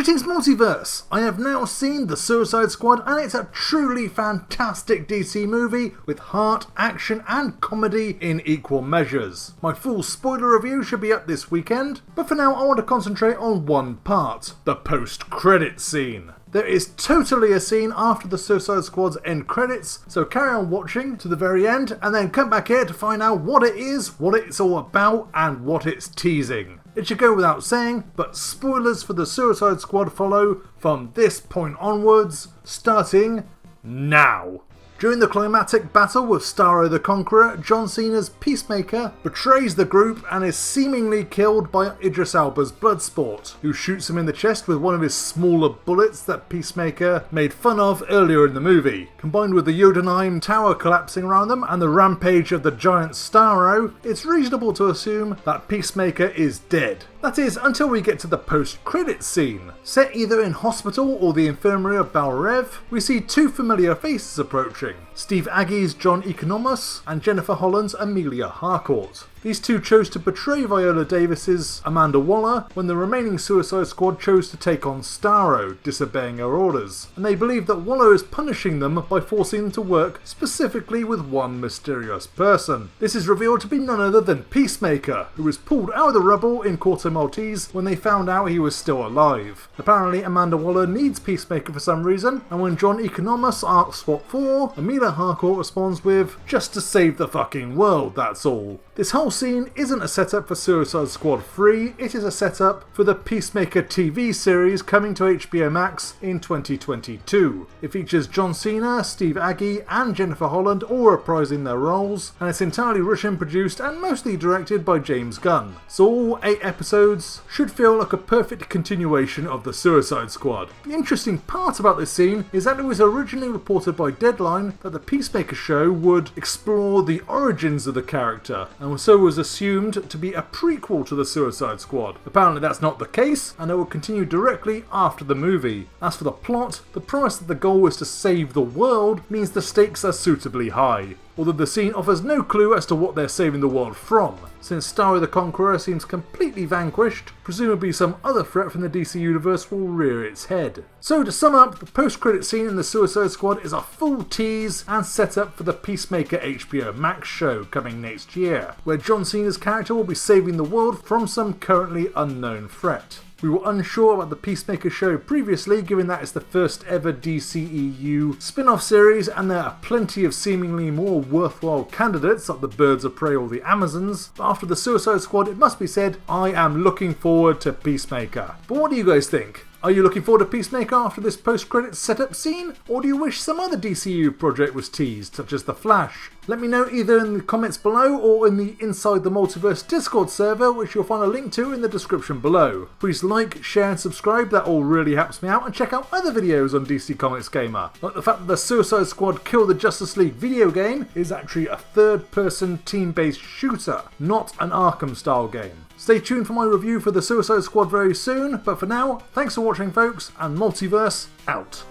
Greetings Multiverse! I have now seen The Suicide Squad and it's a truly fantastic DC movie with heart, action and comedy in equal measures. My full spoiler review should be up this weekend, but for now I want to concentrate on one part, the post-credits scene. There is totally a scene after the Suicide Squad's end credits, so carry on watching to the very end and then come back here to find out what it is, what it's all about and what it's teasing. It should go without saying, but spoilers for the Suicide Squad follow from this point onwards, starting now. During the climactic battle with Starro the Conqueror, John Cena's Peacemaker betrays the group and is seemingly killed by Idris Elba's Bloodsport, who shoots him in the chest with one of his smaller bullets that Peacemaker made fun of earlier in the movie. Combined with the Jotunheim Tower collapsing around them and the rampage of the giant Starro, it's reasonable to assume that Peacemaker is dead. That is, until we get to the post-credits scene. Set either in hospital or the infirmary of Balrev, we see two familiar faces approaching. Steve Aggie's John Economos and Jennifer Holland's Amelia Harcourt. These two chose to betray Viola Davis's Amanda Waller when the remaining Suicide Squad chose to take on Starro, disobeying her orders, and they believe that Waller is punishing them by forcing them to work specifically with one mysterious person. This is revealed to be none other than Peacemaker, who was pulled out of the rubble in Corto Maltese when they found out he was still alive. Apparently Amanda Waller needs Peacemaker for some reason, and when John Economos asks what for, Amelia Harcourt responds with, "Just to save the fucking world, that's all." This whole scene isn't a setup for Suicide Squad 3, it is a setup for the Peacemaker TV series coming to HBO Max in 2022. It features John Cena, Steve Aggie and Jennifer Holland all reprising their roles, and it's entirely written, produced and mostly directed by James Gunn. So all 8 episodes should feel like a perfect continuation of the Suicide Squad. The interesting part about this scene is that it was originally reported by Deadline that the Peacemaker show would explore the origins of the character, and so was assumed to be a prequel to the Suicide Squad. Apparently that's not the case, and it will continue directly after the movie. As for the plot, the premise that the goal is to save the world means the stakes are suitably high, although the scene offers no clue as to what they're saving the world from. Since Starro the Conqueror seems completely vanquished, presumably some other threat from the DC Universe will rear its head. So to sum up, the post-credit scene in the Suicide Squad is a full tease and setup for the Peacemaker HBO Max show coming next year, where John Cena's character will be saving the world from some currently unknown threat. We were unsure about the Peacemaker show previously, given that it's the first ever DCEU spin-off series and there are plenty of seemingly more worthwhile candidates like the Birds of Prey or the Amazons, but after the Suicide Squad it must be said, I am looking forward to Peacemaker. But what do you guys think? Are you looking forward to Peacemaker after this post-credits setup scene? Or do you wish some other DCU project was teased, such as The Flash? Let me know either in the comments below or in the Inside the Multiverse Discord server, which you'll find a link to in the description below. Please like, share and subscribe, that all really helps me out, and check out other videos on DC Comics Gamer, like the fact that the Suicide Squad Kill the Justice League video game is actually a third-person team-based shooter, not an Arkham-style game. Stay tuned for my review for the Suicide Squad very soon, but for now, thanks for watching folks, and Multiverse out.